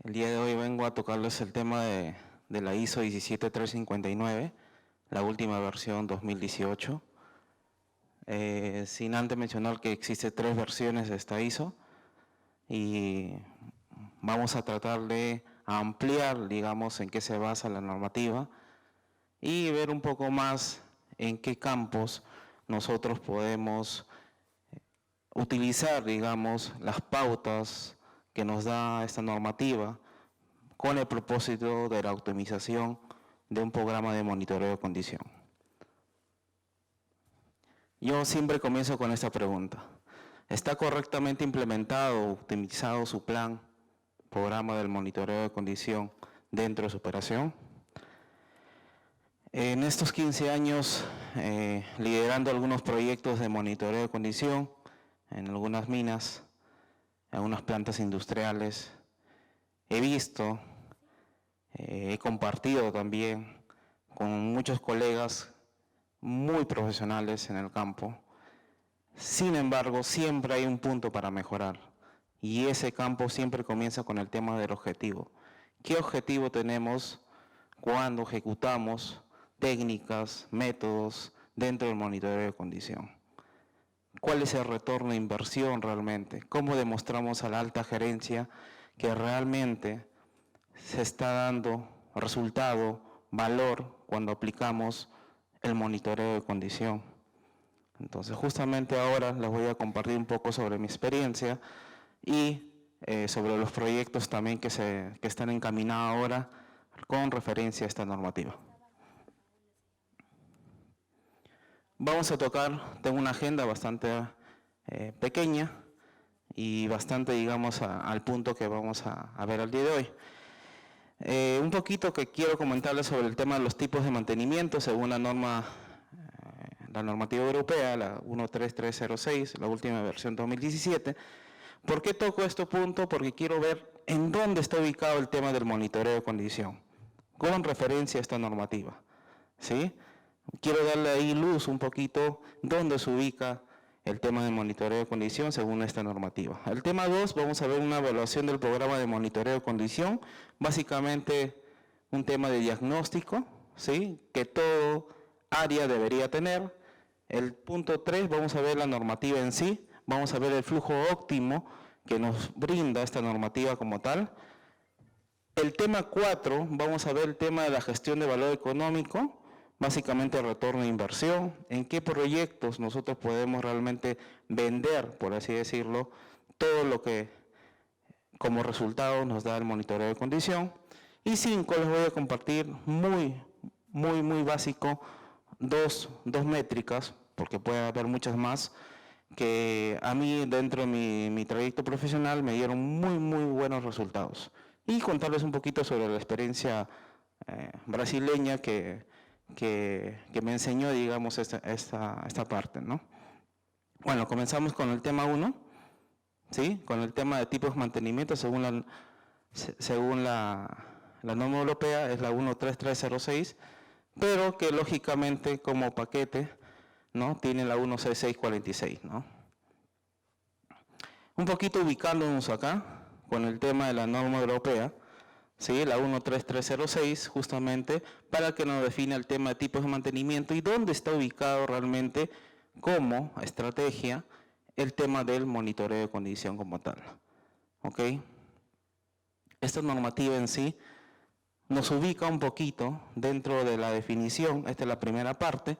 El día de hoy vengo a tocarles el tema de la ISO 17359, la última versión 2018. Sin antes mencionar que existe 3 versiones de esta ISO y vamos a tratar de ampliar, digamos, en qué se basa la normativa y ver un poco más en qué campos nosotros podemos utilizar, digamos, las pautas que nos da esta normativa con el propósito de la optimización de un programa de monitoreo de condición. Yo siempre comienzo con esta pregunta. ¿Está correctamente implementado o optimizado su plan, programa del monitoreo de condición dentro de su operación? En estos 15 años, liderando algunos proyectos de monitoreo de condición en algunas minas, en algunas plantas industriales, he visto, he compartido también con muchos colegas muy profesionales en el campo. Sin embargo, siempre hay un punto para mejorar y ese campo siempre comienza con el tema del objetivo. ¿Qué objetivo tenemos cuando ejecutamos técnicas, métodos dentro del monitoreo de condición? ¿Cuál es el retorno de inversión realmente? ¿Cómo demostramos a la alta gerencia que realmente se está dando resultado, valor cuando aplicamos el monitoreo de condición? Entonces, justamente ahora les voy a compartir un poco sobre mi experiencia y sobre los proyectos también que están encaminados ahora con referencia a esta normativa. Vamos a tocar, tengo una agenda bastante pequeña y bastante, digamos, al punto que vamos a ver al día de hoy. Un poquito que quiero comentarles sobre el tema de los tipos de mantenimiento según la normativa europea, la 13306, la última versión 2017. ¿Por qué toco este punto? Porque quiero ver en dónde está ubicado el tema del monitoreo de condición, con referencia a esta normativa, ¿sí? Quiero darle ahí luz un poquito dónde se ubica el tema de monitoreo de condición según esta normativa. El tema 2, vamos a ver una evaluación del programa de monitoreo de condición, básicamente un tema de diagnóstico, ¿sí?, que todo área debería tener. El punto 3, vamos a ver la normativa en sí, vamos a ver el flujo óptimo que nos brinda esta normativa como tal. El tema 4, vamos a ver el tema de la gestión de valor económico, básicamente el retorno de inversión, en qué proyectos nosotros podemos realmente vender, por así decirlo, todo lo que como resultado nos da el monitoreo de condición. Y 5, les voy a compartir muy básico dos métricas, porque puede haber muchas más, que a mí dentro de mi trayecto profesional me dieron muy buenos resultados. Y contarles un poquito sobre la experiencia brasileña que me enseñó, digamos, esta parte, ¿no? Bueno, comenzamos con el tema 1, ¿sí? Con el tema de tipos de mantenimiento según la norma europea, es la 13306, pero que lógicamente como paquete, ¿no?, tiene la 16646, ¿no? Un poquito ubicándonos acá con el tema de la norma europea, ¿sí?, la 13306, justamente para que nos define el tema de tipos de mantenimiento y dónde está ubicado realmente como estrategia el tema del monitoreo de condición como tal. ¿Ok? Esta normativa en sí nos ubica un poquito dentro de la definición. Esta es la primera parte.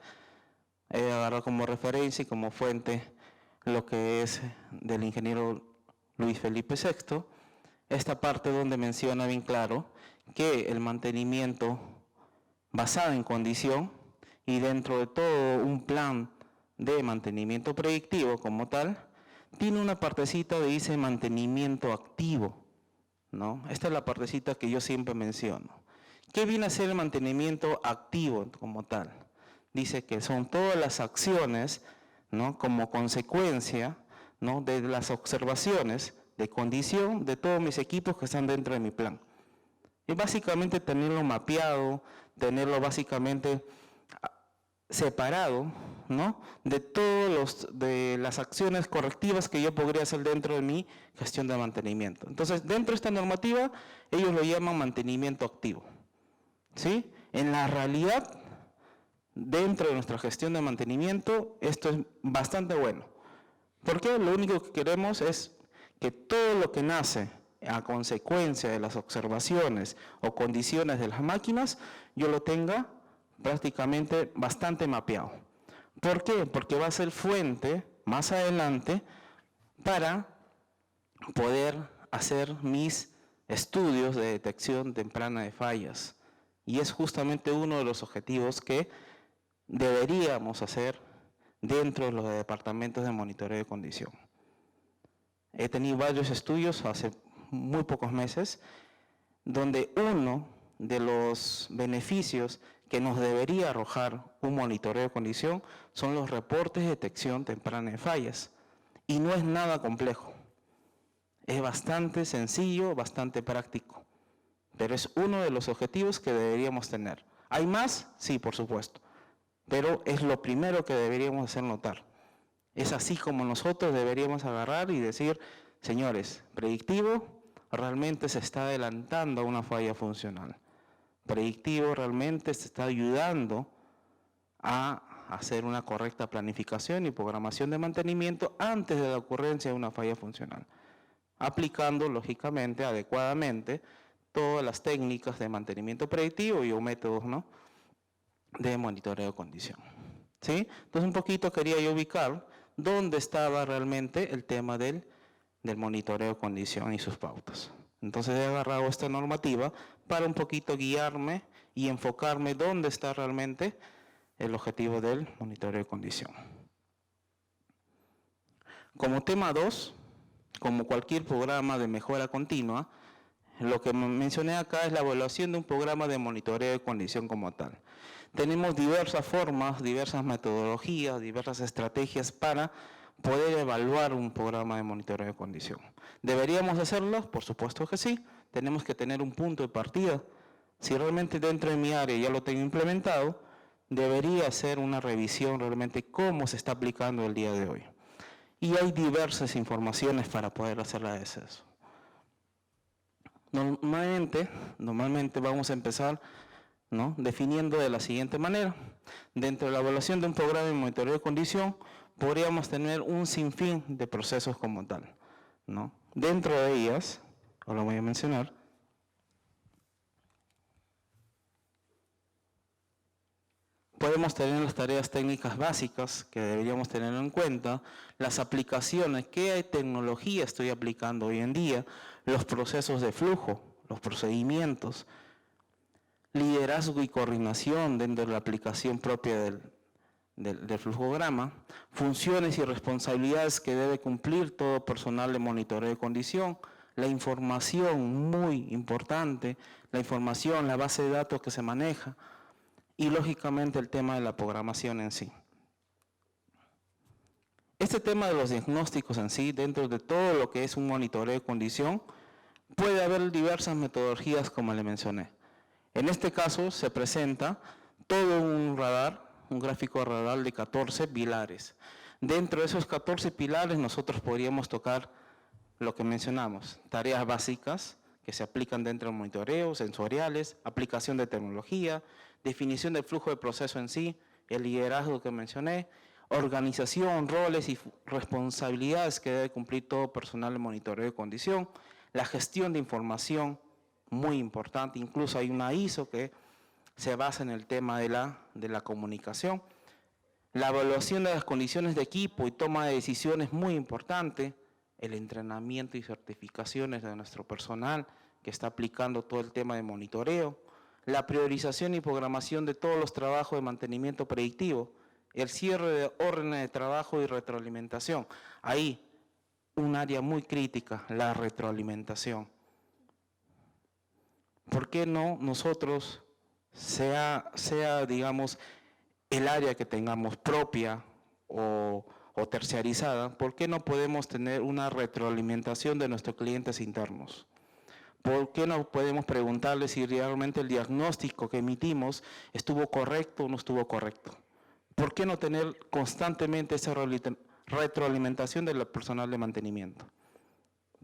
Agarrar como referencia y como fuente lo que es del ingeniero Luis Felipe VI. Esta parte donde menciona bien claro que el mantenimiento basado en condición y dentro de todo un plan de mantenimiento predictivo como tal, tiene una partecita que dice mantenimiento activo, ¿no? Esta es la partecita que yo siempre menciono. ¿Qué viene a ser el mantenimiento activo como tal? Dice que son todas las acciones, ¿no?, como consecuencia, ¿no?, de las observaciones de condición de todos mis equipos que están dentro de mi plan. Y básicamente tenerlo mapeado, tenerlo básicamente separado, ¿no?, de las acciones correctivas que yo podría hacer dentro de mi gestión de mantenimiento. Entonces, dentro de esta normativa, ellos lo llaman mantenimiento activo, ¿sí? En la realidad, dentro de nuestra gestión de mantenimiento, esto es bastante bueno. Porque lo único que queremos es que todo lo que nace a consecuencia de las observaciones o condiciones de las máquinas, yo lo tenga prácticamente bastante mapeado. ¿Por qué? Porque va a ser fuente más adelante para poder hacer mis estudios de detección temprana de fallas. Y es justamente uno de los objetivos que deberíamos hacer dentro de los departamentos de monitoreo de condición. He tenido varios estudios hace muy pocos meses, donde uno de los beneficios que nos debería arrojar un monitoreo de condición son los reportes de detección temprana de fallas. Y no es nada complejo. Es bastante sencillo, bastante práctico. Pero es uno de los objetivos que deberíamos tener. ¿Hay más? Sí, por supuesto. Pero es lo primero que deberíamos hacer notar. Es así como nosotros deberíamos agarrar y decir, señores, predictivo realmente se está adelantando a una falla funcional. Predictivo realmente se está ayudando a hacer una correcta planificación y programación de mantenimiento antes de la ocurrencia de una falla funcional, aplicando lógicamente, adecuadamente, todas las técnicas de mantenimiento predictivo y métodos, ¿no?, de monitoreo de condición. ¿Sí? Entonces un poquito quería yo ubicar dónde estaba realmente el tema del monitoreo de condición y sus pautas. Entonces he agarrado esta normativa para un poquito guiarme y enfocarme dónde está realmente el objetivo del monitoreo de condición. Como tema 2, como cualquier programa de mejora continua, lo que mencioné acá es la evaluación de un programa de monitoreo de condición como tal. Tenemos diversas formas, diversas metodologías, diversas estrategias para poder evaluar un programa de monitoreo de condición. ¿Deberíamos hacerlo? Por supuesto que sí. Tenemos que tener un punto de partida. Si realmente dentro de mi área ya lo tengo implementado, debería hacer una revisión realmente cómo se está aplicando el día de hoy. Y hay diversas informaciones para poder hacerla de eso. Normalmente vamos a empezar, ¿no?, definiendo de la siguiente manera. Dentro de la evaluación de un programa de monitoreo de condición, podríamos tener un sinfín de procesos como tal, ¿no? Dentro de ellas, ahora voy a mencionar, podemos tener las tareas técnicas básicas que deberíamos tener en cuenta, las aplicaciones, qué tecnología estoy aplicando hoy en día, los procesos de flujo, los procedimientos, liderazgo y coordinación dentro de la aplicación propia del flujograma, funciones y responsabilidades que debe cumplir todo personal de monitoreo de condición, la información muy importante, la información, la base de datos que se maneja y lógicamente el tema de la programación en sí. Este tema de los diagnósticos en sí, dentro de todo lo que es un monitoreo de condición, puede haber diversas metodologías como le mencioné. En este caso se presenta todo un radar, un gráfico de radar de 14 pilares. Dentro de esos 14 pilares nosotros podríamos tocar lo que mencionamos, tareas básicas que se aplican dentro del monitoreo, sensoriales, aplicación de tecnología, definición del flujo de proceso en sí, el liderazgo que mencioné, organización, roles y responsabilidades que debe cumplir todo personal de monitoreo de condición, la gestión de información, muy importante, incluso hay una ISO que se basa en el tema de la comunicación. La evaluación de las condiciones de equipo y toma de decisiones, muy importante. El entrenamiento y certificaciones de nuestro personal que está aplicando todo el tema de monitoreo. La priorización y programación de todos los trabajos de mantenimiento predictivo. El cierre de órdenes de trabajo y retroalimentación. Ahí, un área muy crítica, la retroalimentación. ¿Por qué no nosotros, sea digamos, el área que tengamos propia o terciarizada, ¿por qué no podemos tener una retroalimentación de nuestros clientes internos? ¿Por qué no podemos preguntarles si realmente el diagnóstico que emitimos estuvo correcto o no estuvo correcto? ¿por qué no tener constantemente esa retroalimentación del personal de mantenimiento?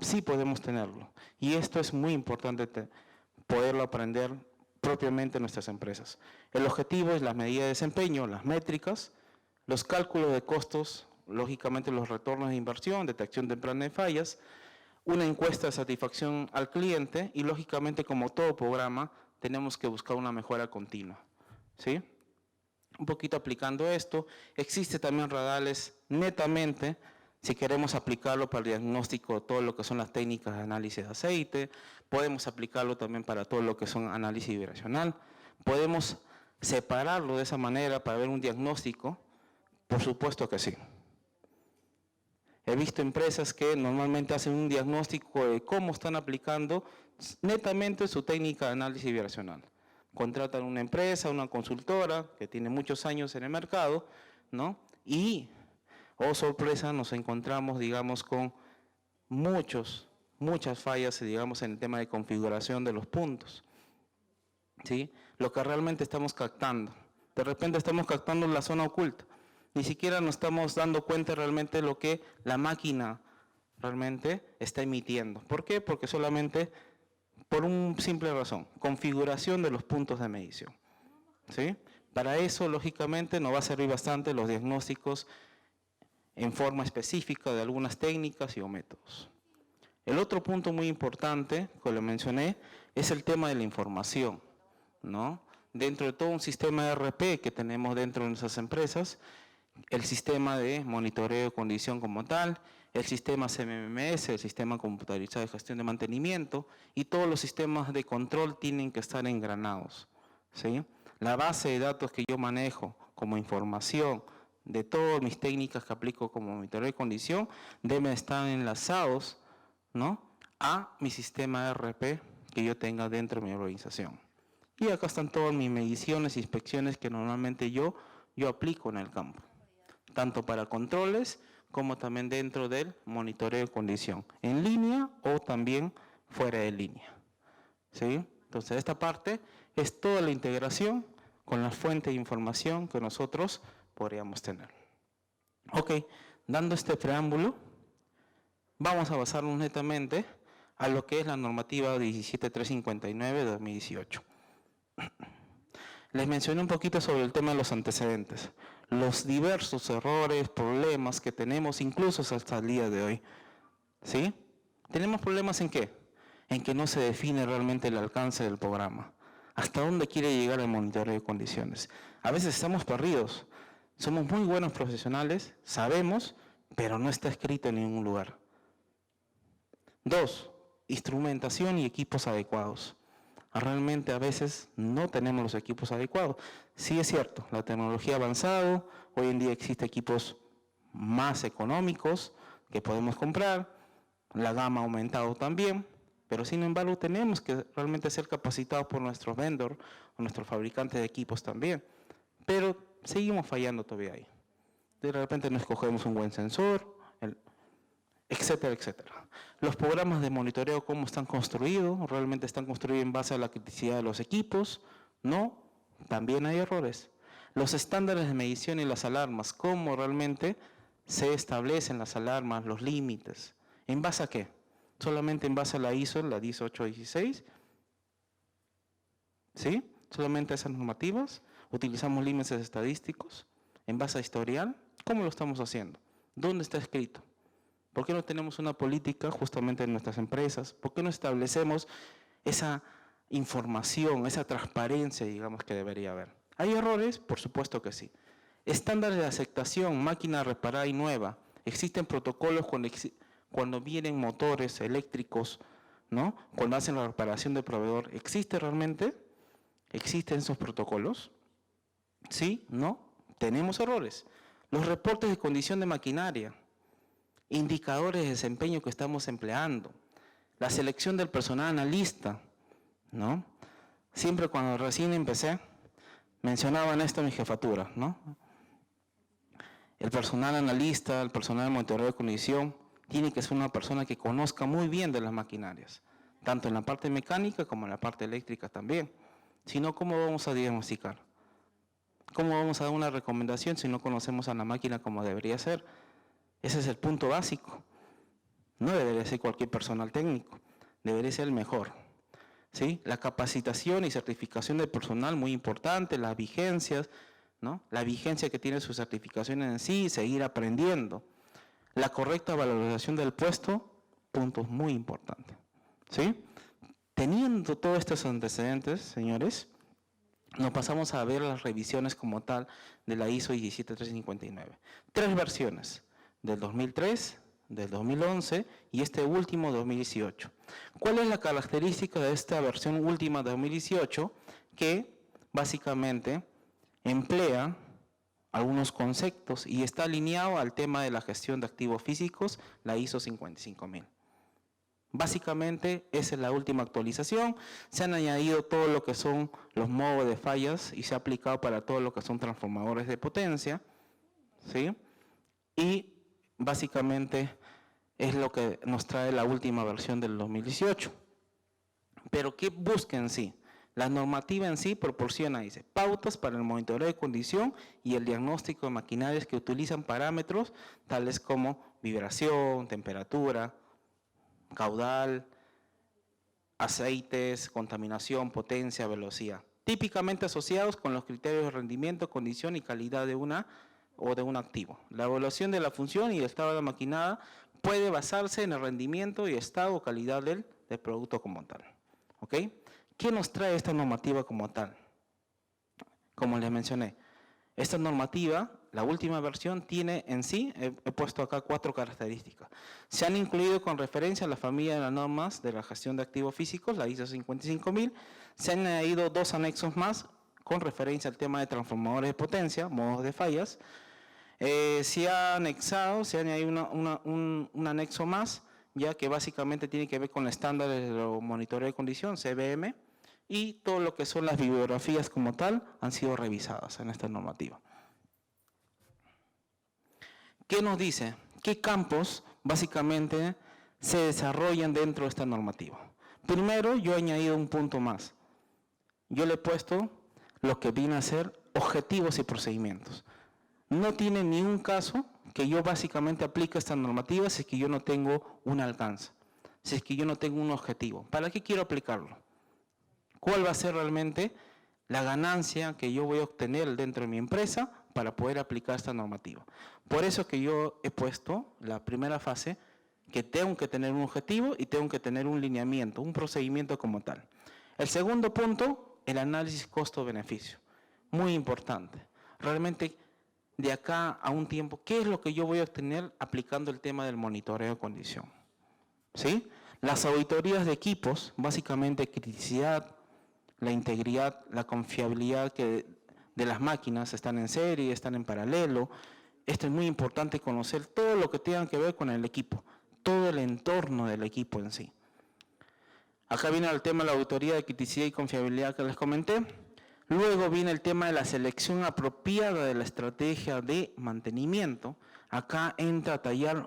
Sí podemos tenerlo. Y esto es muy importante poderlo aprender propiamente en nuestras empresas. El objetivo es la medida de desempeño, las métricas, los cálculos de costos, lógicamente los retornos de inversión, detección temprana de fallas, una encuesta de satisfacción al cliente y lógicamente como todo programa tenemos que buscar una mejora continua. ¿Sí? Un poquito aplicando esto, existe también radales netamente, si queremos aplicarlo para el diagnóstico de todo lo que son las técnicas de análisis de aceite, podemos aplicarlo también para todo lo que son análisis vibracional, podemos separarlo de esa manera para ver un diagnóstico, por supuesto que sí. He visto empresas que normalmente hacen un diagnóstico de cómo están aplicando netamente su técnica de análisis vibracional. Contratan una empresa, una consultora que tiene muchos años en el mercado, ¿no? Y, oh sorpresa, nos encontramos, digamos, con muchas fallas, digamos, en el tema de configuración de los puntos, ¿sí? Lo que realmente estamos captando. De repente estamos captando la zona oculta. Ni siquiera nos estamos dando cuenta realmente de lo que la máquina realmente está emitiendo. ¿Por qué? Porque solamente por una simple razón, configuración de los puntos de medición. ¿Sí? Para eso, lógicamente, nos va a servir bastante los diagnósticos en forma específica de algunas técnicas y o métodos. El otro punto muy importante, que lo mencioné, es el tema de la información, ¿no? Dentro de todo un sistema ERP que tenemos dentro de nuestras empresas, el sistema de monitoreo de condición como tal, el sistema CMMS, el sistema computarizado de gestión de mantenimiento y todos los sistemas de control tienen que estar engranados, ¿sí? La base de datos que yo manejo como información de todas mis técnicas que aplico como monitoreo de condición deben estar enlazados, ¿no?, a mi sistema ERP que yo tenga dentro de mi organización. Y acá están todas mis mediciones e inspecciones que normalmente yo aplico en el campo, tanto para controles como también dentro del monitoreo de condición, en línea o también fuera de línea. ¿Sí? Entonces, esta parte es toda la integración con la fuente de información que nosotros podríamos tener. Ok, dando este preámbulo, vamos a basarnos netamente a lo que es la normativa 17359 de 2018. Les mencioné un poquito sobre el tema de los antecedentes, los diversos errores, problemas que tenemos incluso hasta el día de hoy. ¿Sí? ¿Tenemos problemas en qué? En que no se define realmente el alcance del programa. ¿Hasta dónde quiere llegar el monitoreo de condiciones? A veces estamos perdidos. Somos muy buenos profesionales, sabemos, pero no está escrito en ningún lugar. 2, instrumentación y equipos adecuados. Realmente a veces no tenemos los equipos adecuados. Sí es cierto, la tecnología ha avanzado, hoy en día existen equipos más económicos que podemos comprar, la gama ha aumentado también, pero sin embargo tenemos que realmente ser capacitados por nuestros vendors o nuestros fabricantes de equipos también, pero seguimos fallando todavía ahí. De repente no escogemos un buen sensor, etcétera, etcétera. Los programas de monitoreo, ¿cómo están construidos? ¿Realmente están construidos en base a la criticidad de los equipos? No, también hay errores. Los estándares de medición y las alarmas, ¿cómo realmente se establecen las alarmas, los límites? ¿En base a qué? ¿Solamente en base a la ISO, la 10816? ¿Sí? ¿Solamente esas normativas? ¿Utilizamos límites estadísticos? ¿En base a historial? ¿Cómo lo estamos haciendo? ¿Dónde está escrito? ¿Por qué no tenemos una política justamente en nuestras empresas? ¿Por qué no establecemos esa información, esa transparencia, digamos, que debería haber? ¿Hay errores? Por supuesto que sí. Estándares de aceptación, máquina reparada y nueva. Existen protocolos cuando vienen motores eléctricos, ¿no? Cuando hacen la reparación del proveedor. ¿Existe realmente? ¿Existen esos protocolos? ¿Sí? ¿No? Tenemos errores. Los reportes de condición de maquinaria, indicadores de desempeño que estamos empleando, la selección del personal analista, ¿no? Siempre cuando recién empecé, mencionaban esto en mi jefatura, ¿no? El personal analista, el personal de monitoreo de condición, tiene que ser una persona que conozca muy bien de las maquinarias, tanto en la parte mecánica como en la parte eléctrica también. Si no, ¿cómo vamos a diagnosticar? ¿Cómo vamos a dar una recomendación si no conocemos a la máquina como debería ser? Ese es el punto básico. No debería ser cualquier personal técnico, debería ser el mejor. ¿Sí? La capacitación y certificación del personal, muy importante, las vigencias, ¿no? La vigencia que tiene su certificación en sí, seguir aprendiendo. La correcta valorización del puesto, puntos muy importantes. ¿Sí? Teniendo todos estos antecedentes, señores, nos pasamos a ver las revisiones como tal de la ISO 17359. 3 versiones, del 2003, del 2011 y este último 2018. ¿Cuál es la característica de esta versión última de 2018? Que básicamente emplea algunos conceptos y está alineado al tema de la gestión de activos físicos, la ISO 55000. Básicamente, esa es la última actualización. Se han añadido todo lo que son los modos de fallas y se ha aplicado para todo lo que son transformadores de potencia, ¿sí? Y básicamente es lo que nos trae la última versión del 2018. Pero ¿qué busca en sí? La normativa en sí proporciona, dice, pautas para el monitoreo de condición y el diagnóstico de maquinarias que utilizan parámetros tales como vibración, temperatura, caudal, aceites, contaminación, potencia, velocidad, típicamente asociados con los criterios de rendimiento, condición y calidad de una o de un activo. La evaluación de la función y el estado de la maquinada puede basarse en el rendimiento y estado o calidad del producto como tal. ¿Ok? ¿Qué nos trae esta normativa como tal? Como les mencioné, esta normativa, la última versión, tiene en sí, he puesto acá 4 características. Se han incluido con referencia a la familia de las normas de la gestión de activos físicos, la ISO 55000, se han añadido 2 anexos más con referencia al tema de transformadores de potencia, modos de fallas. Se ha añadido un anexo más, ya que básicamente tiene que ver con estándares de monitoreo de condición, CBM, y todo lo que son las bibliografías como tal han sido revisadas en esta normativa. ¿Qué nos dice? ¿Qué campos básicamente se desarrollan dentro de esta normativa? Primero, yo he añadido un punto más. Yo le he puesto lo que viene a ser objetivos y procedimientos. No tiene ni un caso que yo básicamente aplique esta normativa si es que yo no tengo un alcance, si es que yo no tengo un objetivo. ¿Para qué quiero aplicarlo? ¿Cuál va a ser realmente la ganancia que yo voy a obtener dentro de mi empresa para poder aplicar esta normativa? Por eso que yo he puesto la primera fase, que tengo que tener un objetivo y tengo que tener un lineamiento, un procedimiento como tal. El segundo punto, el análisis costo-beneficio. Muy importante. Realmente, de acá a un tiempo, ¿qué es lo que yo voy a obtener aplicando el tema del monitoreo de condición? ¿Sí? Las auditorías de equipos, básicamente criticidad, la integridad, la confiabilidad de las máquinas, están en serie, están en paralelo. Esto es muy importante, conocer todo lo que tenga que ver con el equipo, todo el entorno del equipo en sí. Acá viene el tema de la auditoría de criticidad y confiabilidad que les comenté. Luego viene el tema de la selección apropiada de la estrategia de mantenimiento. Acá entra a tallar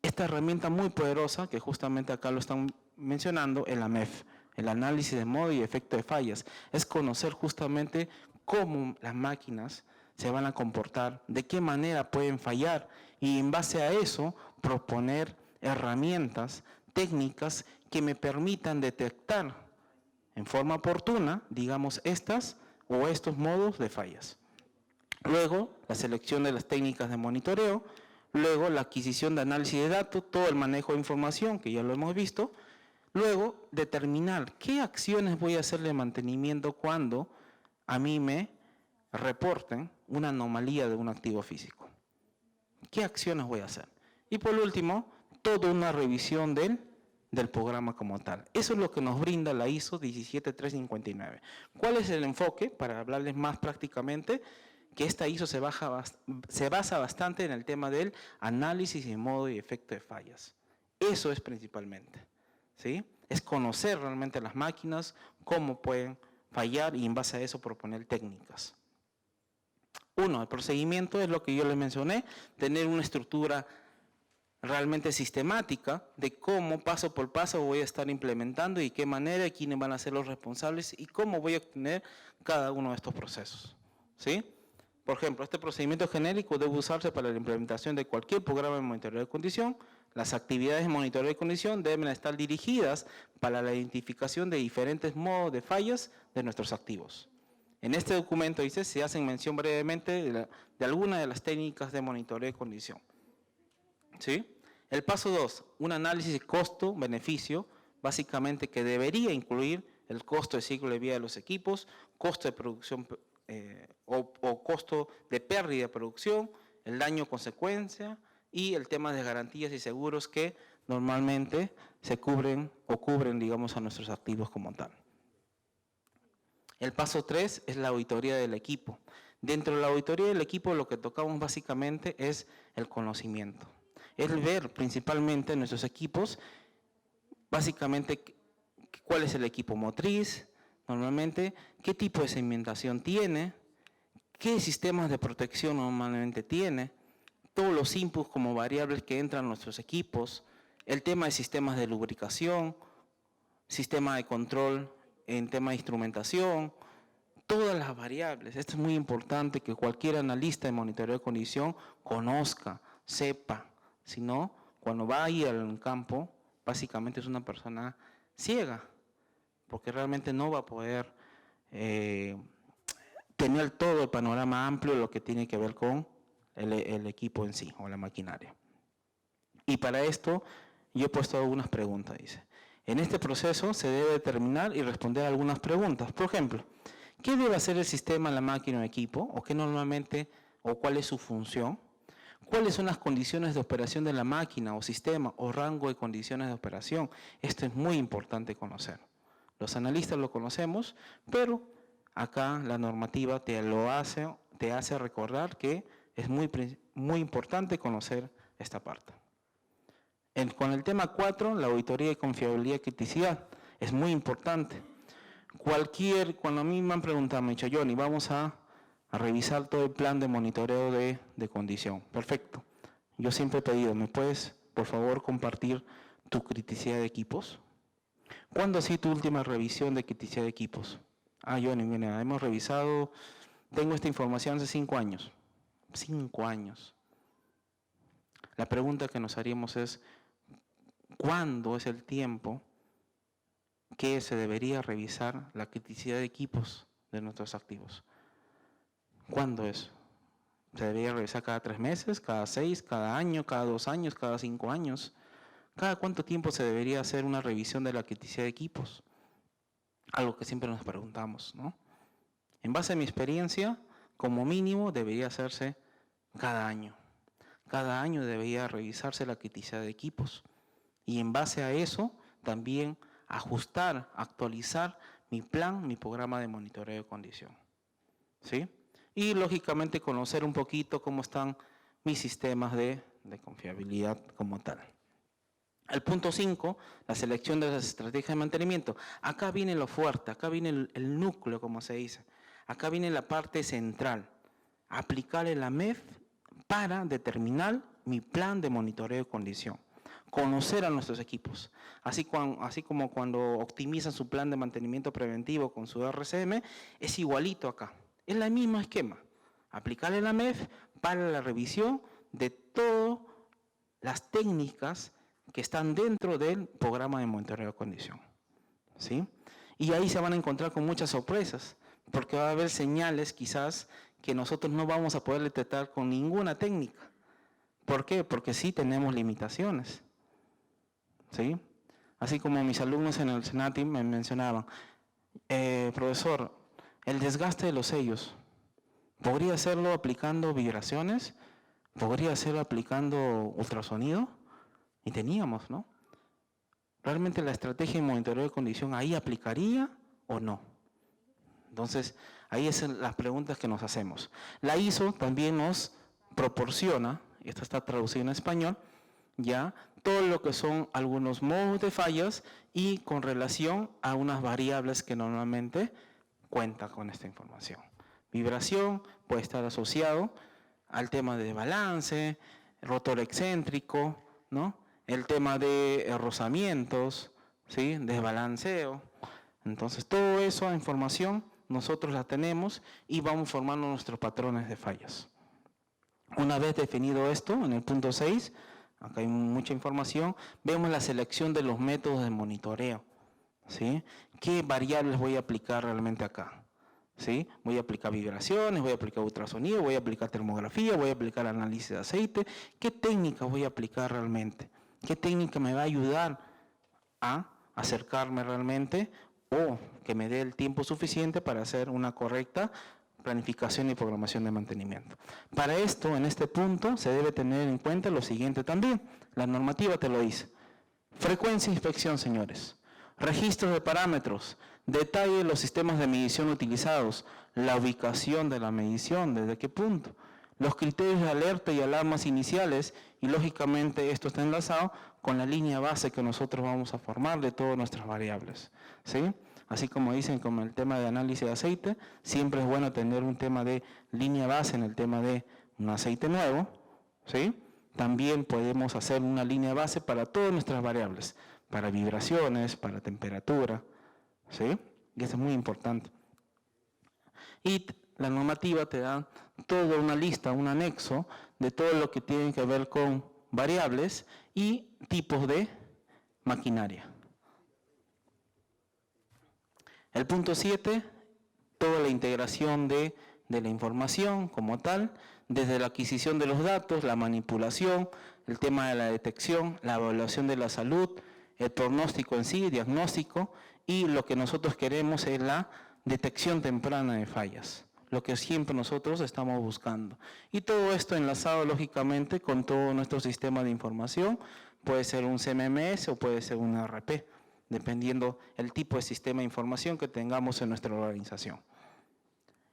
esta herramienta muy poderosa, que justamente acá lo están mencionando, el AMEF. El análisis de modo y efecto de fallas, es conocer justamente cómo las máquinas se van a comportar, de qué manera pueden fallar y en base a eso proponer herramientas, técnicas que me permitan detectar en forma oportuna, digamos, estas o estos modos de fallas. Luego, la selección de las técnicas de monitoreo, luego la adquisición de análisis de datos, todo el manejo de información, que ya lo hemos visto. Luego, determinar qué acciones voy a hacer de mantenimiento cuando a mí me reporten una anomalía de un activo físico. ¿Qué acciones voy a hacer? Y por último, toda una revisión del programa como tal. Eso es lo que nos brinda la ISO 17359. ¿Cuál es el enfoque? Para hablarles más prácticamente, que esta ISO se basa bastante en el tema del análisis de modo y efecto de fallas. Eso es principalmente. ¿Sí? Es conocer realmente las máquinas, cómo pueden fallar y en base a eso proponer técnicas. Uno, el procedimiento es lo que yo les mencioné, tener una estructura realmente sistemática de cómo paso por paso voy a estar implementando y qué manera, y quiénes van a ser los responsables y cómo voy a obtener cada uno de estos procesos. ¿Sí? Por ejemplo, este procedimiento genérico debe usarse para la implementación de cualquier programa de monitoreo de condición. Las actividades de monitoreo de condición deben estar dirigidas para la identificación de diferentes modos de fallas de nuestros activos. En este documento, dice, se hacen mención brevemente de algunas de las técnicas de monitoreo de condición. ¿Sí? El paso 2, un análisis de costo-beneficio, básicamente que debería incluir el costo de ciclo de vida de los equipos, costo de producción o costo de pérdida de producción, el daño consecuencia y el tema de garantías y seguros que normalmente se cubren o cubren, digamos, a nuestros activos como tal. El paso 3 es la auditoría del equipo. Dentro de la auditoría del equipo lo que tocamos básicamente es el conocimiento. Es ver principalmente en nuestros equipos, básicamente, cuál es el equipo motriz, normalmente, qué tipo de segmentación tiene, qué sistemas de protección normalmente tiene, todos los inputs como variables que entran a nuestros equipos, el tema de sistemas de lubricación, sistema de control en tema de instrumentación, todas las variables. Esto es muy importante que cualquier analista de monitoreo de condición conozca, sepa. Si no, cuando va a ir al campo, básicamente es una persona ciega, porque realmente no va a poder tener todo el panorama amplio de lo que tiene que ver con el equipo en sí, o la maquinaria. Y para esto, yo he puesto algunas preguntas, dice. En este proceso se debe determinar y responder algunas preguntas. Por ejemplo, ¿qué debe hacer el sistema, la máquina o equipo? ¿O qué normalmente, o cuál es su función? ¿Cuáles son las condiciones de operación de la máquina o sistema o rango de condiciones de operación? Esto es muy importante conocer. Los analistas lo conocemos, pero acá la normativa te hace recordar que es muy importante conocer esta parte. Con el tema 4, la auditoría de confiabilidad y criticidad, es muy importante. Cuando a mí me han preguntado, me han dicho, Johnny, vamos a revisar todo el plan de monitoreo de condición. Perfecto. Yo siempre he pedido, ¿me puedes, por favor, compartir tu criticidad de equipos? ¿Cuándo ha sido tu última revisión de criticidad de equipos? Johnny, mira, hemos revisado, tengo esta información hace 5 años. 5 años. La pregunta que nos haríamos es, ¿cuándo es el tiempo que se debería revisar la criticidad de equipos de nuestros activos? ¿Cuándo es? ¿Se debería revisar cada 3 meses, cada 6, cada año, cada 2 años, cada 5 años? ¿Cada cuánto tiempo se debería hacer una revisión de la criticidad de equipos? Algo que siempre nos preguntamos, ¿no? En base a mi experiencia, como mínimo debería hacerse cada año. Cada año debería revisarse la criticidad de equipos. Y en base a eso, también ajustar, actualizar mi plan, mi programa de monitoreo de condición. ¿Sí? Y lógicamente conocer un poquito cómo están mis sistemas de confiabilidad como tal. El punto 5, la selección de las estrategias de mantenimiento. Acá viene lo fuerte, acá viene el núcleo, como se dice. Acá viene la parte central. Aplicar el AMEF para determinar mi plan de monitoreo de condición. Conocer a nuestros equipos. Así como cuando optimizan su plan de mantenimiento preventivo con su RCM, es igualito acá. Es el mismo esquema. Aplicar el AMEF para la revisión de todas las técnicas que están dentro del programa de monitoreo de condición. ¿Sí? Y ahí se van a encontrar con muchas sorpresas, porque va a haber señales quizás que nosotros no vamos a poder detectar con ninguna técnica. ¿Por qué? Porque sí tenemos limitaciones. ¿Sí? Así como mis alumnos en el Senati me mencionaban, profesor, el desgaste de los sellos, ¿podría hacerlo aplicando vibraciones? ¿Podría hacerlo aplicando ultrasonido? Y teníamos, ¿no? ¿Realmente la estrategia de monitoreo de condición ahí aplicaría o no? Entonces, ahí son las preguntas que nos hacemos. La ISO también nos proporciona, y esto está traducido en español, ya todo lo que son algunos modos de fallas y con relación a unas variables que normalmente cuentan con esta información. Vibración puede estar asociado al tema de balance, rotor excéntrico, ¿no? El tema de rozamientos, ¿sí? Desbalanceo. Entonces, toda esa información nosotros la tenemos y vamos formando nuestros patrones de fallas. Una vez definido esto, en el punto 6, acá hay mucha información, vemos la selección de los métodos de monitoreo, ¿sí? ¿Qué variables voy a aplicar realmente acá? ¿Sí? Voy a aplicar vibraciones, voy a aplicar ultrasonido, voy a aplicar termografía, voy a aplicar análisis de aceite. ¿Qué técnica voy a aplicar realmente? ¿Qué técnica me va a ayudar a acercarme realmente o que me dé el tiempo suficiente para hacer una correcta planificación y programación de mantenimiento? Para esto, en este punto, se debe tener en cuenta lo siguiente también. La normativa te lo dice. Frecuencia de inspección, señores. Registros de parámetros. Detalle de los sistemas de medición utilizados. La ubicación de la medición, desde qué punto. Los criterios de alerta y alarmas iniciales. Y lógicamente esto está enlazado con la línea base que nosotros vamos a formar de todas nuestras variables, ¿sí? Así como dicen, como el tema de análisis de aceite, siempre es bueno tener un tema de línea base en el tema de un aceite nuevo, ¿sí? También podemos hacer una línea base para todas nuestras variables, para vibraciones, para temperatura, ¿sí? Y eso es muy importante. Y la normativa te da toda una lista, un anexo de todo lo que tiene que ver con variables y tipos de maquinaria. El punto 7, toda la integración de la información como tal, desde la adquisición de los datos, la manipulación, el tema de la detección, la evaluación de la salud, el pronóstico en sí, diagnóstico, y lo que nosotros queremos es la detección temprana de fallas, lo que siempre nosotros estamos buscando. Y todo esto enlazado lógicamente con todo nuestro sistema de información, puede ser un CMMS o puede ser un ERP, dependiendo el tipo de sistema de información que tengamos en nuestra organización.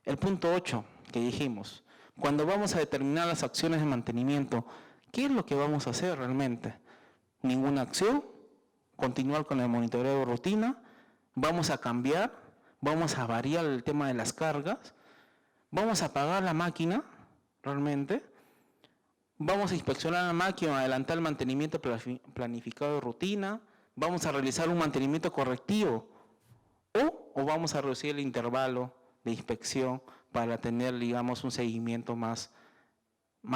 El punto 8 que dijimos, cuando vamos a determinar las acciones de mantenimiento, ¿qué es lo que vamos a hacer realmente? Ninguna acción, continuar con el monitoreo de rutina, vamos a cambiar, vamos a variar el tema de las cargas, vamos a apagar la máquina realmente, vamos a inspeccionar la máquina, adelantar el mantenimiento planificado de rutina, vamos a realizar un mantenimiento correctivo o vamos a reducir el intervalo de inspección para tener, digamos, un seguimiento más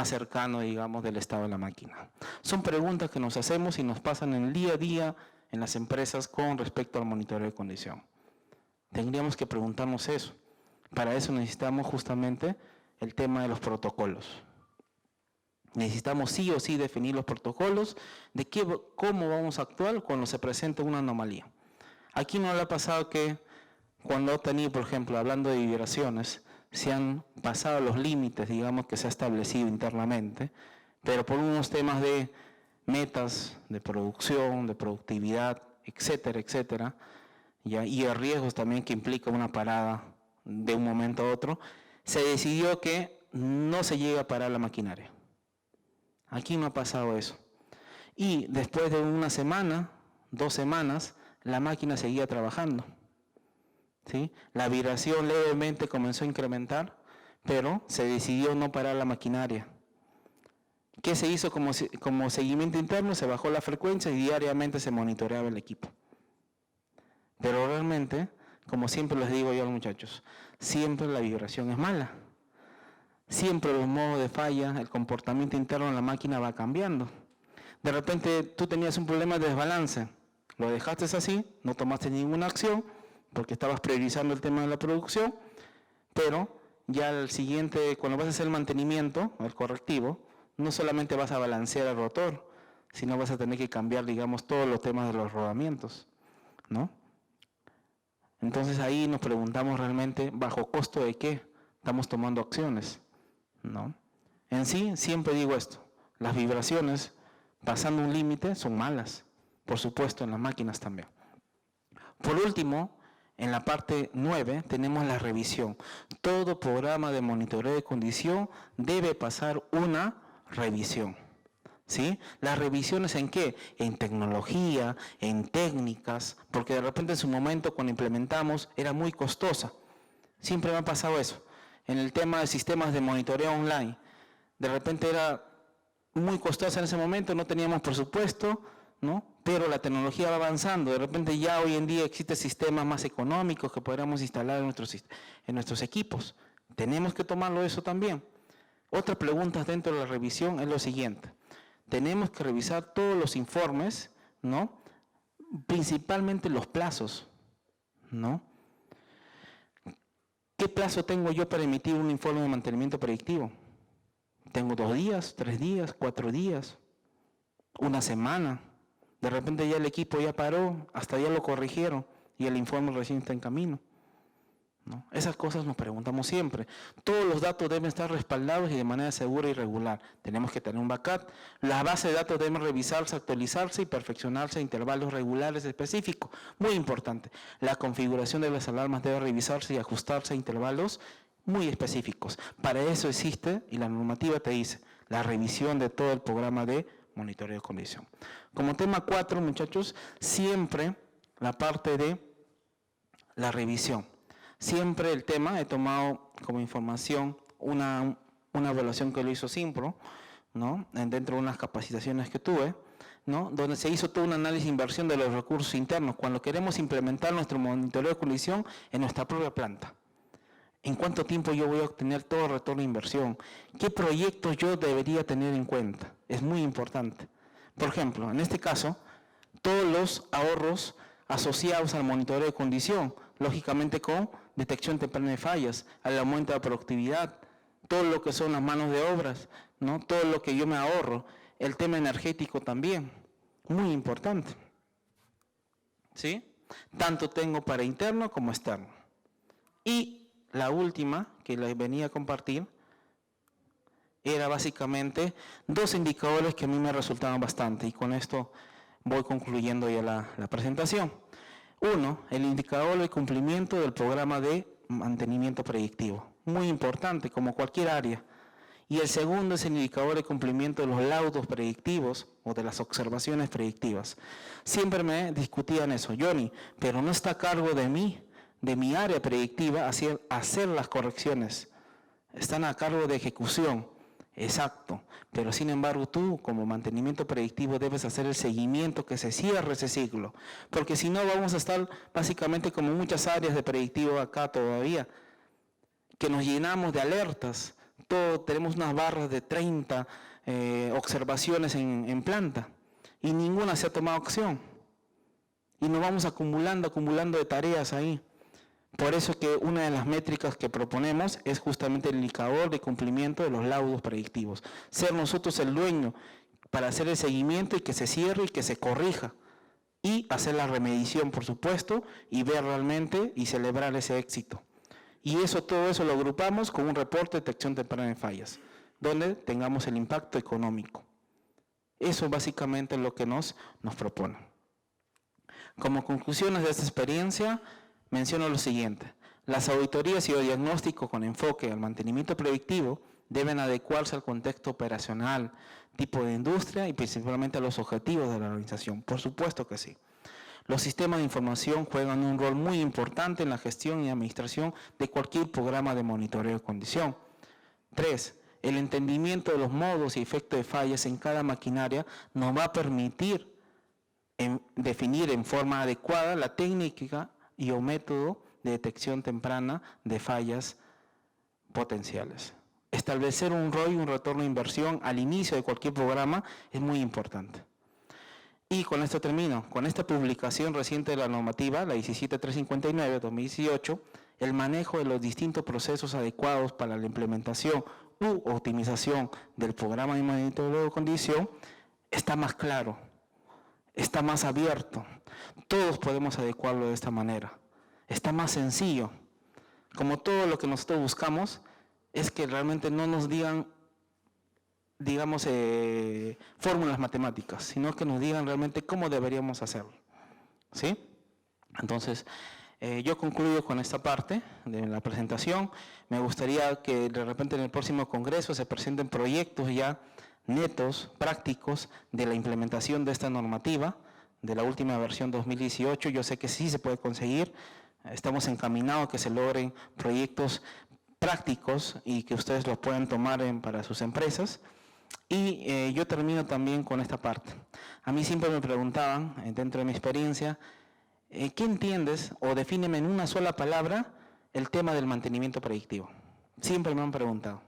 cercano, digamos, del estado de la máquina. Son preguntas que nos hacemos y nos pasan en el día a día en las empresas con respecto al monitoreo de condición. Tendríamos que preguntarnos eso. Para eso necesitamos justamente el tema de los protocolos. Necesitamos sí o sí definir los protocolos de cómo vamos a actuar cuando se presente una anomalía. Aquí no le ha pasado que cuando ha tenido, por ejemplo, hablando de vibraciones, se han pasado los límites, digamos, que se ha establecido internamente, pero por unos temas de metas de producción, de productividad, etcétera, etcétera, ¿ya? Y de riesgos también que implica una parada de un momento a otro, se decidió que no se llega a parar la maquinaria. Aquí no ha pasado eso. Y después de una semana, 2 semanas, la máquina seguía trabajando, ¿sí? La vibración levemente comenzó a incrementar, pero se decidió no parar la maquinaria. ¿Qué se hizo como seguimiento interno? Se bajó la frecuencia y diariamente se monitoreaba el equipo. Pero realmente, como siempre les digo yo a los muchachos, siempre la vibración es mala. Siempre los modos de falla, el comportamiento interno de la máquina va cambiando. De repente tú tenías un problema de desbalance, lo dejaste así, no tomaste ninguna acción porque estabas priorizando el tema de la producción, pero ya al siguiente, cuando vas a hacer el mantenimiento, el correctivo, no solamente vas a balancear el rotor, sino vas a tener que cambiar, digamos, todos los temas de los rodamientos, ¿no? Entonces ahí nos preguntamos realmente, ¿bajo costo de qué estamos tomando acciones? ¿No? En sí, siempre digo esto, las vibraciones pasando un límite son malas, por supuesto en las máquinas también. Por último, en la parte 9 tenemos la revisión. Todo programa de monitoreo de condición debe pasar una revisión, ¿sí? ¿Las revisiones en qué? En tecnología, en técnicas, porque de repente en su momento cuando implementamos era muy costosa. Siempre me ha pasado eso. En el tema de sistemas de monitoreo online, de repente era muy costosa en ese momento, no teníamos presupuesto, ¿no? Pero la tecnología va avanzando, de repente ya hoy en día existen sistemas más económicos que podríamos instalar en nuestros equipos. Tenemos que tomarlo eso también. Otra pregunta dentro de la revisión es lo siguiente. Tenemos que revisar todos los informes, ¿no? Principalmente los plazos, ¿no? ¿Qué plazo tengo yo para emitir un informe de mantenimiento predictivo? ¿Tengo 2 días, 3 días, 4 días, una semana? De repente ya el equipo ya paró, hasta ya lo corrigieron y el informe recién está en camino, ¿no? Esas cosas nos preguntamos siempre. Todos los datos deben estar respaldados y de manera segura y regular. Tenemos que tener un backup. Las bases de datos deben revisarse, actualizarse y perfeccionarse a intervalos regulares específicos. Muy importante. La configuración de las alarmas debe revisarse y ajustarse a intervalos muy específicos. Para eso existe, y la normativa te dice, la revisión de todo el programa de monitoreo de condición. Como tema 4, muchachos, siempre la parte de la revisión. Siempre el tema, he tomado como información una evaluación que lo hizo Simpro, ¿no? Dentro de unas capacitaciones que tuve, ¿no? Donde se hizo todo un análisis de inversión de los recursos internos cuando queremos implementar nuestro monitoreo de condición en nuestra propia planta. ¿En cuánto tiempo yo voy a obtener todo el retorno de inversión? ¿Qué proyectos yo debería tener en cuenta? Es muy importante. Por ejemplo, en este caso, todos los ahorros asociados al monitoreo de condición, lógicamente con detección temprana de fallas, al aumento de la productividad, todo lo que son las manos de obras, ¿no? Todo lo que yo me ahorro, el tema energético también, muy importante, ¿sí? Tanto tengo para interno como externo. Y la última que les venía a compartir era básicamente 2 indicadores que a mí me resultaban bastante, y con esto voy concluyendo ya la presentación. Uno, el indicador de cumplimiento del programa de mantenimiento predictivo, muy importante como cualquier área. Y el segundo es el indicador de cumplimiento de los laudos predictivos o de las observaciones predictivas. Siempre me discutían eso, Johnny, pero no está a cargo de mí, de mi área predictiva, hacer las correcciones. Están a cargo de ejecución. Exacto, pero sin embargo tú como mantenimiento predictivo debes hacer el seguimiento que se cierre ese ciclo, porque si no vamos a estar básicamente como muchas áreas de predictivo acá todavía, que nos llenamos de alertas, tenemos unas barras de 30 observaciones en planta y ninguna se ha tomado acción y nos vamos acumulando de tareas ahí. Por eso que una de las métricas que proponemos es justamente el indicador de cumplimiento de los laudos predictivos. Ser nosotros el dueño para hacer el seguimiento y que se cierre y que se corrija. Y hacer la remediación, por supuesto, y ver realmente y celebrar ese éxito. Y todo eso lo agrupamos con un reporte de detección temprana de fallas, donde tengamos el impacto económico. Eso básicamente es lo que nos propone. Como conclusiones de esta experiencia, menciono lo siguiente. Las auditorías y el diagnóstico con enfoque al mantenimiento predictivo deben adecuarse al contexto operacional, tipo de industria y principalmente a los objetivos de la organización. Por supuesto que sí. Los sistemas de información juegan un rol muy importante en la gestión y administración de cualquier programa de monitoreo de condición. 3. El entendimiento de los modos y efectos de fallas en cada maquinaria nos va a permitir definir en forma adecuada la técnica y o método de detección temprana de fallas potenciales. Establecer un ROI, un retorno de inversión al inicio de cualquier programa es muy importante. Y con esto termino. Con esta publicación reciente de la normativa, la 17359-2018, el manejo de los distintos procesos adecuados para la implementación u optimización del programa de monitoreo de condición está más claro, está más abierto. Todos podemos adecuarlo de esta manera. Está más sencillo. Como todo lo que nosotros buscamos es que realmente no nos digan, digamos, fórmulas matemáticas, sino que nos digan realmente cómo deberíamos hacerlo. ¿Sí? Entonces, yo concluyo con esta parte de la presentación. Me gustaría que de repente en el próximo congreso se presenten proyectos ya netos, prácticos, de la implementación de esta normativa, de la última versión 2018. Yo sé que sí se puede conseguir. Estamos encaminados a que se logren proyectos prácticos y que ustedes los puedan tomar para sus empresas. Y yo termino también con esta parte. A mí siempre me preguntaban, dentro de mi experiencia, ¿qué entiendes o defíneme en una sola palabra el tema del mantenimiento predictivo? Siempre me han preguntado,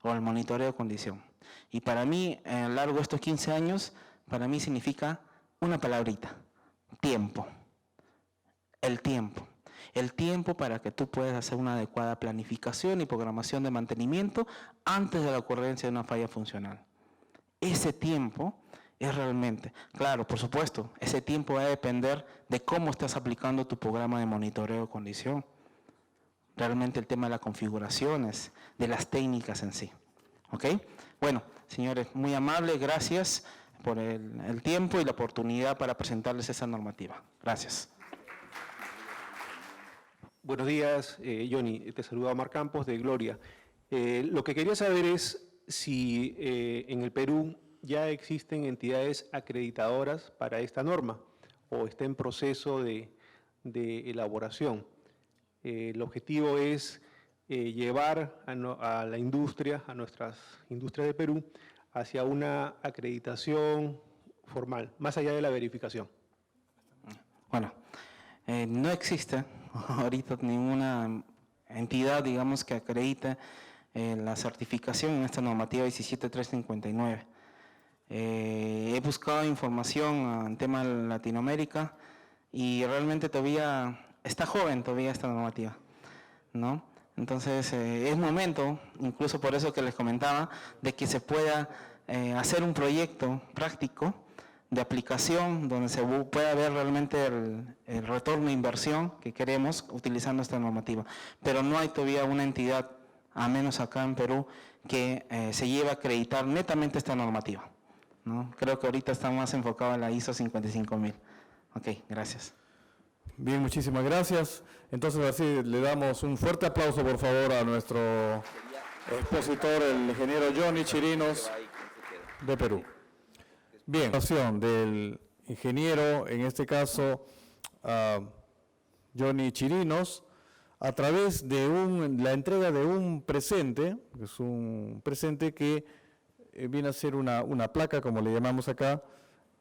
o el monitoreo de condición. Y para mí, a lo largo de estos 15 años, para mí significa una palabrita, tiempo. El tiempo. El tiempo para que tú puedas hacer una adecuada planificación y programación de mantenimiento antes de la ocurrencia de una falla funcional. Ese tiempo es realmente, claro, por supuesto, ese tiempo va a depender de cómo estás aplicando tu programa de monitoreo de condición. Realmente el tema de las configuraciones, de las técnicas en sí. ¿Ok? Bueno, señores, muy amables, gracias por el tiempo y la oportunidad para presentarles esa normativa. Gracias. Buenos días, Johnny. Te saluda Omar Campos de Gloria. Lo que quería saber es si en el Perú ya existen entidades acreditadoras para esta norma o está en proceso de elaboración. El objetivo es llevar a la industria, a nuestras industrias de Perú, hacia una acreditación formal, más allá de la verificación. Bueno, no existe ahorita ninguna entidad, digamos, que acredite la certificación en esta normativa 17359. He buscado información en tema de Latinoamérica y realmente todavía está joven todavía esta normativa, ¿no? Entonces es momento, incluso por eso que les comentaba, de que se pueda hacer un proyecto práctico de aplicación donde se pueda ver realmente el retorno de inversión que queremos utilizando esta normativa. Pero no hay todavía una entidad, a menos acá en Perú, que se lleve a acreditar netamente esta normativa, ¿no? Creo que ahorita está más enfocado en la ISO 55000. Ok, gracias. Bien, muchísimas gracias. Entonces, así le damos un fuerte aplauso, por favor, a nuestro expositor, el ingeniero Johnny Chirinos, de Perú. Bien, del ingeniero, en este caso, Johnny Chirinos, a través de la entrega de un presente, que es un presente que viene a ser una placa, como le llamamos acá,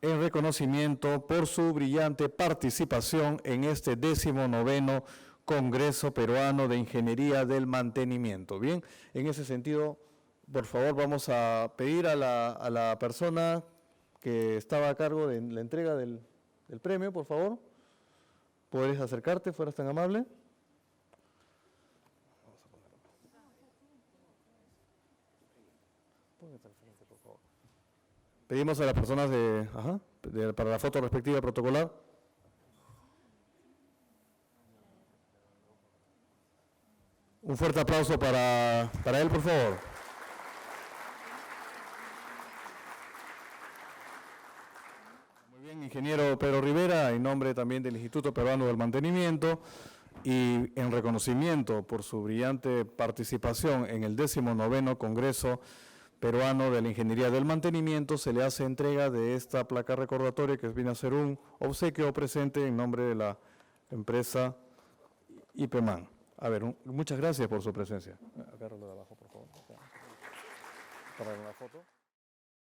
en reconocimiento por su brillante participación en este 19º Congreso Peruano de Ingeniería del Mantenimiento. Bien, en ese sentido, por favor, vamos a pedir a la persona que estaba a cargo de la entrega del premio, por favor. ¿Podrías acercarte, fueras tan amable? Pedimos a las personas para la foto respectiva protocolar. Un fuerte aplauso para él, por favor. Muy bien, ingeniero Pedro Rivera, en nombre también del Instituto Peruano del Mantenimiento y en reconocimiento por su brillante participación en el 19º Congreso Peruano de la Ingeniería del Mantenimiento, se le hace entrega de esta placa recordatoria que viene a ser un obsequio presente en nombre de la empresa IPEMAN. A ver, muchas gracias por su presencia. Agárralo de abajo, por favor, para la foto.